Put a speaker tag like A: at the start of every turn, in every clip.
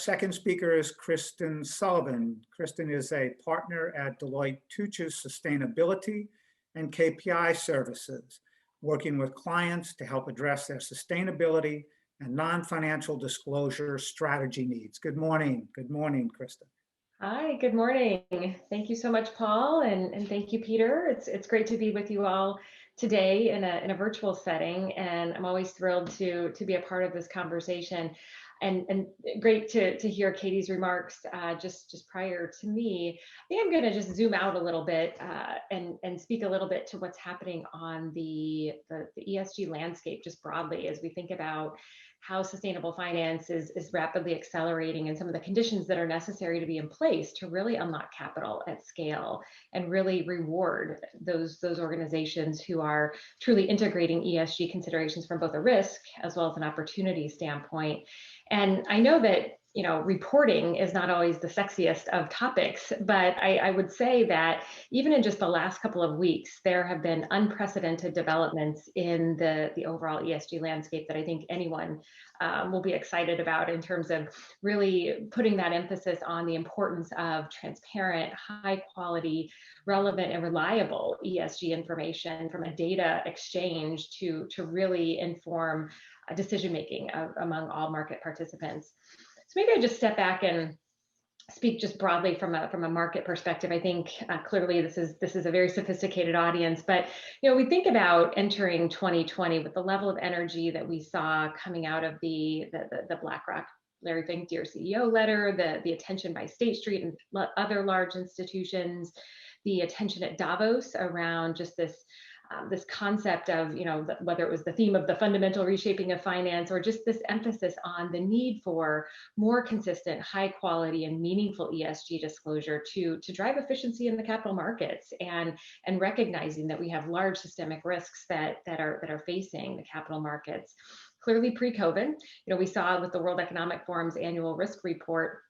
A: second speaker is Kristen Sullivan. Kristen is a partner at Deloitte Touche Sustainability and KPI Services, working with clients to help address their sustainability and non-financial disclosure strategy needs. Good morning. Good morning, Kristen.
B: Hi, good morning. Thank you so much, Paul, and thank you, Peter. It's great to be with you all today in a virtual setting, and I'm always thrilled to be a part of this conversation. And great to hear Katie's remarks just prior to me. I think I'm going to just zoom out a little bit and speak a little bit to what's happening on the ESG landscape just broadly as we think about how sustainable finance is rapidly accelerating and some of the conditions that are necessary to be in place to really unlock capital at scale and really reward those organizations who are truly integrating ESG considerations from both a risk as well as an opportunity standpoint. And I know that, you know, reporting is not always the sexiest of topics, but I would say that even in just the last couple of weeks, there have been unprecedented developments in the overall ESG landscape that I think anyone will be excited about in terms of really putting that emphasis on the importance of transparent, high quality, relevant and reliable ESG information from a data exchange to really inform decision making among all market participants. So maybe I just step back and speak just broadly from a market perspective. I think clearly this is a very sophisticated audience, but you know, we think about entering 2020 with the level of energy that we saw coming out of the BlackRock Larry Fink, Dear CEO letter, the attention by State Street and other large institutions, the attention at Davos around just this concept of, you know, whether it was the theme of the fundamental reshaping of finance or just this emphasis on the need for more consistent, high quality and meaningful ESG disclosure to drive efficiency in the capital markets and recognizing that we have large systemic risks that are facing the capital markets. Clearly pre-COVID, you know, we saw with the World Economic Forum's annual risk report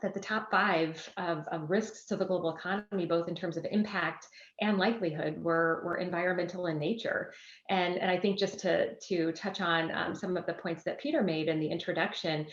B: that the top 5 of risks to the global economy, both in terms of impact and likelihood, were environmental in nature. And I think just to touch on some of the points that Peter made in the introduction,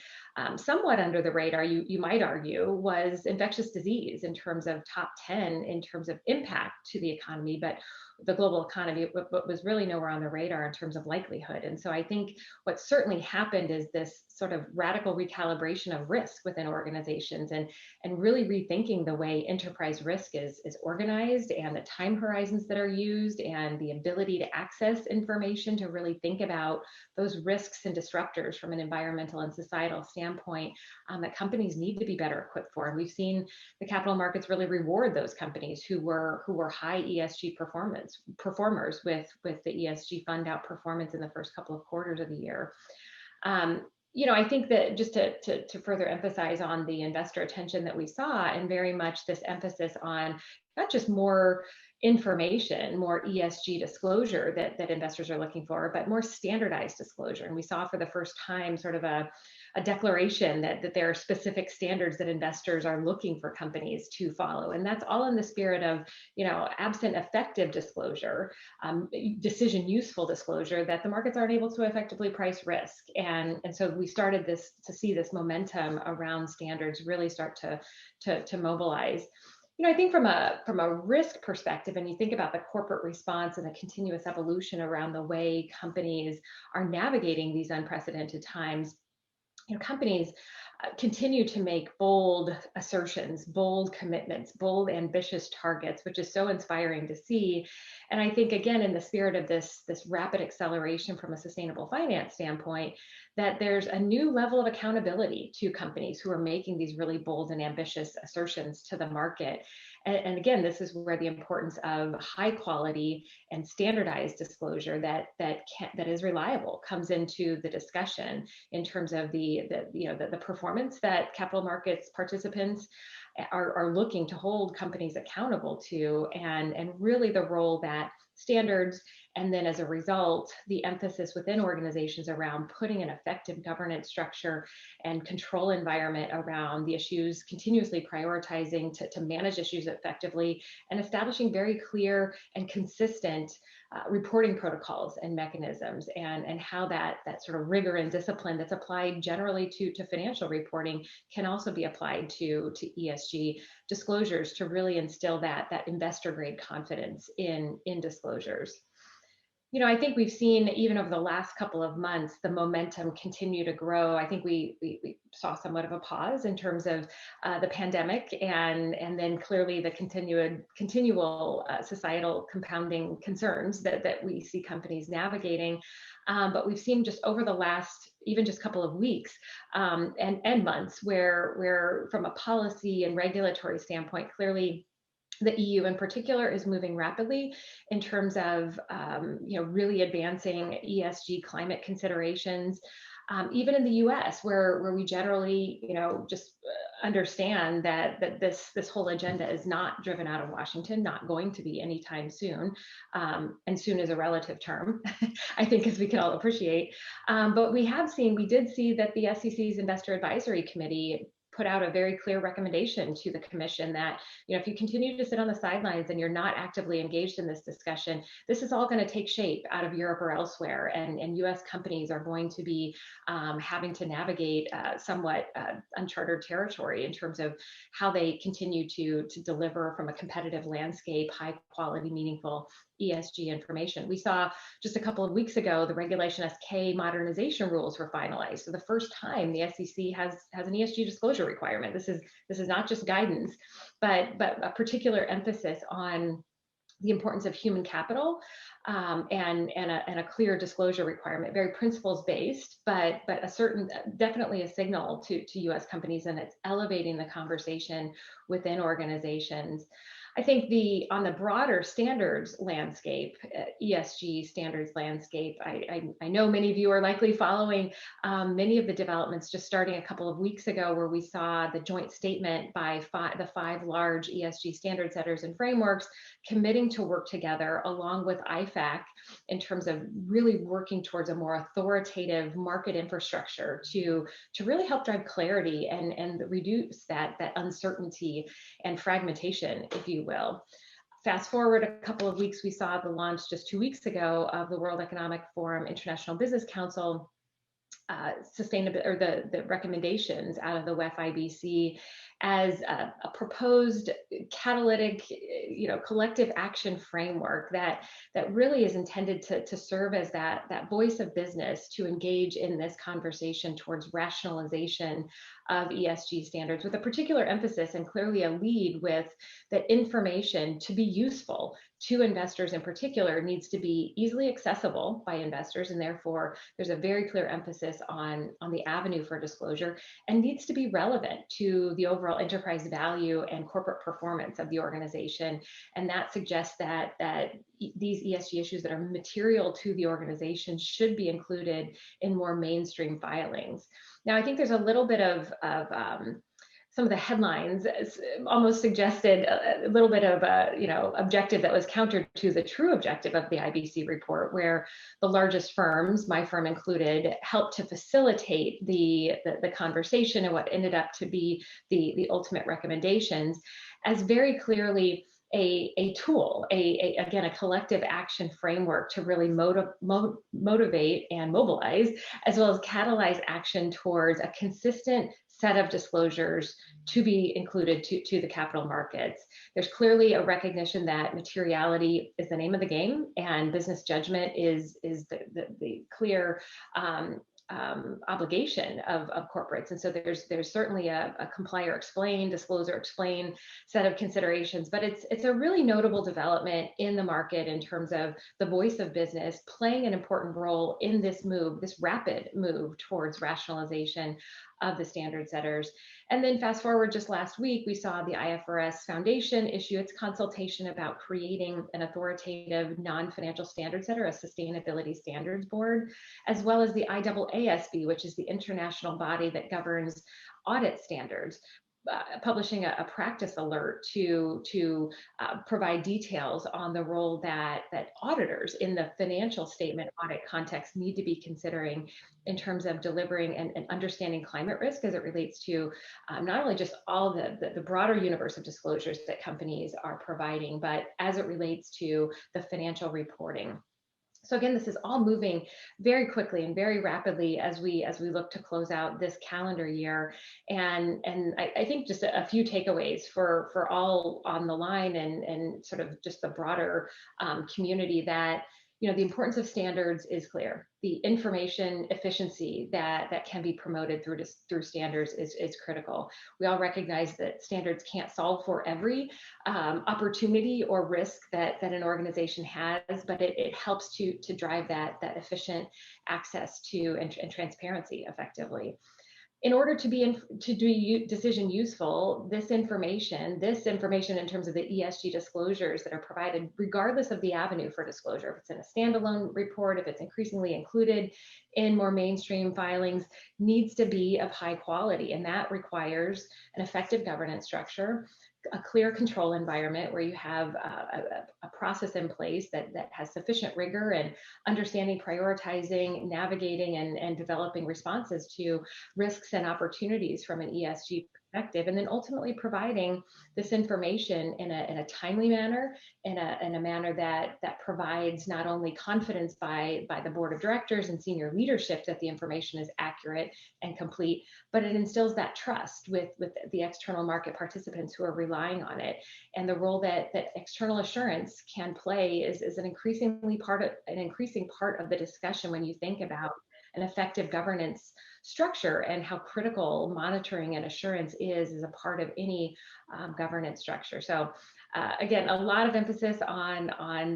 B: somewhat under the radar, you might argue, was infectious disease in terms of top 10 in terms of impact to the economy, but the global economy was really nowhere on the radar in terms of likelihood. And so I think what certainly happened is this sort of radical recalibration of risk within organizations and really rethinking the way enterprise risk is organized and the time horizons that are used and the ability to access information to really think about those risks and disruptors from an environmental and societal standpoint that companies need to be better equipped for. And we've seen the capital markets really reward those companies who were high ESG performers with the ESG fund outperformance in the first couple of quarters of the year. You know, I think that just to further emphasize on the investor attention that we saw and very much this emphasis on not just more information, more ESG disclosure that investors are looking for, but more standardized disclosure. And we saw for the first time sort of a declaration that there are specific standards that investors are looking for companies to follow. And that's all in the spirit of, you know, absent effective disclosure, decision useful disclosure, that the markets aren't able to effectively price risk. And so we started to see this momentum around standards really start to mobilize. You know, I think from a risk perspective, and you think about the corporate response and the continuous evolution around the way companies are navigating these unprecedented times, you know, companies continue to make bold assertions, bold commitments, bold ambitious targets, which is so inspiring to see. And I think, again, in the spirit of this rapid acceleration from a sustainable finance standpoint, that there's a new level of accountability to companies who are making these really bold and ambitious assertions to the market. And again, this is where the importance of high quality and standardized disclosure that is reliable comes into the discussion in terms of the performance that capital markets participants are looking to hold companies accountable to, and really the role that standards And then as a result, the emphasis within organizations around putting an effective governance structure and control environment around the issues, continuously prioritizing to manage issues effectively, and establishing very clear and consistent reporting protocols and mechanisms, and how that sort of rigor and discipline that's applied generally to financial reporting can also be applied to ESG disclosures, to really instill that investor grade confidence in disclosures. I think we've seen, even over the last couple of months, the momentum continue to grow. I think we saw somewhat of a pause in terms of the pandemic, and then clearly the continual societal compounding concerns that we see companies navigating. But we've seen just over the last even just couple of weeks and months where from a policy and regulatory standpoint, clearly the EU in particular is moving rapidly in terms of really advancing ESG climate considerations. Even in the U.S., where we generally just understand that this whole agenda is not driven out of Washington, not going to be anytime soon, and soon is a relative term, I think, as we can all appreciate. But we did see that the SEC's Investor Advisory Committee put out a very clear recommendation to the commission that, if you continue to sit on the sidelines and you're not actively engaged in this discussion, this is all going to take shape out of Europe or elsewhere, and U.S. companies are going to be having to navigate somewhat uncharted territory in terms of how they continue to deliver from a competitive landscape, high quality, meaningful ESG information. We saw just a couple of weeks ago, the Regulation SK modernization rules were finalized. So the first time the SEC has an ESG disclosure requirement. This is not just guidance, but a particular emphasis on the importance of human capital, and a clear disclosure requirement, very principles based, but definitely a signal to U.S. companies, and it's elevating the conversation within organizations. I think on the broader standards landscape, ESG standards landscape, I know many of you are likely following many of the developments just starting a couple of weeks ago, where we saw the joint statement by the five large ESG standard setters and frameworks committing to work together along with IFAC in terms of really working towards a more authoritative market infrastructure to really help drive clarity and reduce that uncertainty and fragmentation, if you will. Fast forward a couple of weeks, we saw the launch just 2 weeks ago of the World Economic Forum International Business Council the recommendations out of the WEF-IBC as a proposed catalytic, collective action framework that really is intended to serve as that voice of business to engage in this conversation towards rationalization of ESG standards, with a particular emphasis and clearly a lead with that information to be useful to investors in particular needs to be easily accessible by investors, and therefore there's a very clear emphasis on the avenue for disclosure, and needs to be relevant to the overall enterprise value and corporate performance of the organization. And that suggests that these ESG issues that are material to the organization should be included in more mainstream filings. Now, I think there's a little bit of some of the headlines almost suggested a little bit of objective that was counter to the true objective of the IBC report, where the largest firms, my firm included, helped to facilitate the conversation and what ended up to be the ultimate recommendations as very clearly a tool, again, a collective action framework to really motivate and mobilize, as well as catalyze action towards a consistent set of disclosures to be included to the capital markets. There's clearly a recognition that materiality is the name of the game, and business judgment is the clear obligation of corporates. And so there's certainly a comply or explain, disclose or explain set of considerations, but it's a really notable development in the market in terms of the voice of business playing an important role in this rapid move towards rationalization of the standard setters. And then fast forward just last week, we saw the IFRS Foundation issue its consultation about creating an authoritative non-financial standard setter, a sustainability standards board, as well as the IAASB, which is the international body that governs audit standards. publishing a practice alert to provide details on the role that auditors in the financial statement audit context need to be considering in terms of delivering and understanding climate risk as it relates to not only just all the broader universe of disclosures that companies are providing, but as it relates to the financial reporting. So again, this is all moving very quickly and very rapidly as we look to close out this calendar year. And I think just a few takeaways for all on the line and sort of just the broader community that, the importance of standards is clear. The information efficiency that can be promoted through standards is critical. We all recognize that standards can't solve for every opportunity or risk that an organization has, but it helps to drive that efficient access to and transparency effectively. In order to do decision useful, this information in terms of the ESG disclosures that are provided, regardless of the avenue for disclosure, if it's in a standalone report, if it's increasingly included in more mainstream filings, needs to be of high quality. And that requires an effective governance structure, a clear control environment where you have a process in place that has sufficient rigor and understanding, prioritizing, navigating, and developing responses to risks and opportunities from an ESG perspective, and then ultimately providing this information in a timely manner, in a manner that provides not only confidence by the board of directors and senior leadership that the information is accurate and complete, but it instills that trust with the external market participants who are relying on it. And the role that external assurance can play is an increasing part of the discussion when you think about an effective governance structure and how critical monitoring and assurance is a part of any governance structure. So again, a lot of emphasis on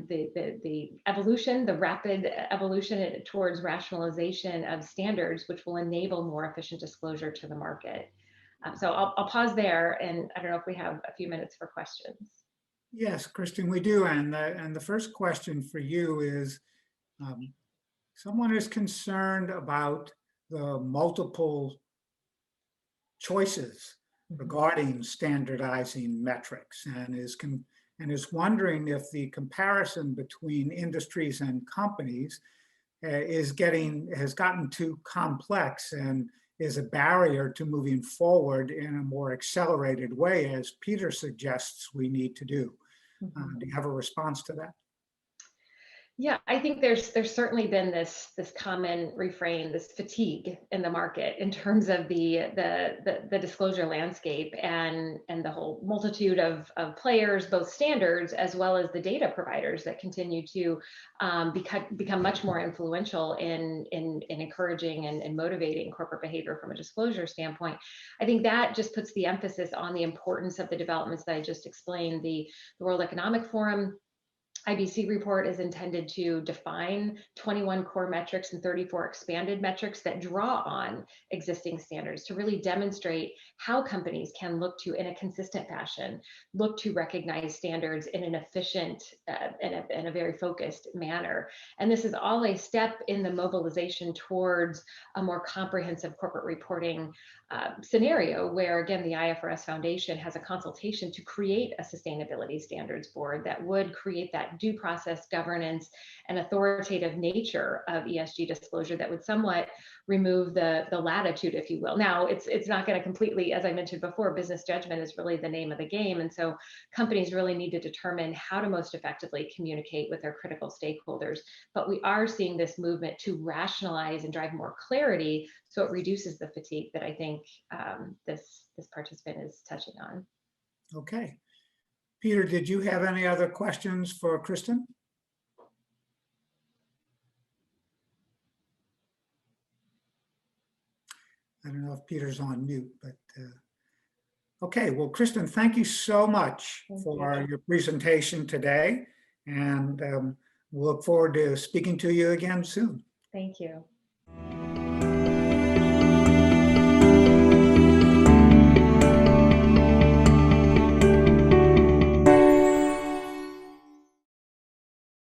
B: the evolution, the rapid evolution towards rationalization of standards, which will enable more efficient disclosure to the market. So I'll pause there, and I don't know if we have a few minutes for questions.
A: Yes, Kristen, we do. And the first question for you is, someone is concerned about the multiple choices regarding standardizing metrics and is wondering if the comparison between industries and companies has gotten too complex and is a barrier to moving forward in a more accelerated way, as Peter suggests we need to do. Do you have a response to that?
B: Yeah, I think there's certainly been this common refrain, this fatigue in the market in terms of the disclosure landscape and the whole multitude of players, both standards as well as the data providers that continue to become much more influential in encouraging and motivating corporate behavior from a disclosure standpoint. I think that just puts the emphasis on the importance of the developments that I just explained. The World Economic Forum IBC report is intended to define 21 core metrics and 34 expanded metrics that draw on existing standards to really demonstrate how companies can look to, in a consistent fashion, look to recognize standards in an efficient and a very focused manner. And this is all a step in the mobilization towards a more comprehensive corporate reporting scenario where, again, the IFRS Foundation has a consultation to create a sustainability standards board that would create that due process, governance, and authoritative nature of ESG disclosure that would somewhat remove the latitude, if you will. Now, it's not going to completely, as I mentioned before, business judgment is really the name of the game. And so companies really need to determine how to most effectively communicate with their critical stakeholders. But we are seeing this movement to rationalize and drive more clarity so it reduces the fatigue that I think this participant is touching on.
A: Okay. Peter, did you have any other questions for Kristen? I don't know if Peter's on mute, but okay. Well, Kristen, thank you so much for your presentation today, and we'll look forward to speaking to you again soon.
B: Thank you.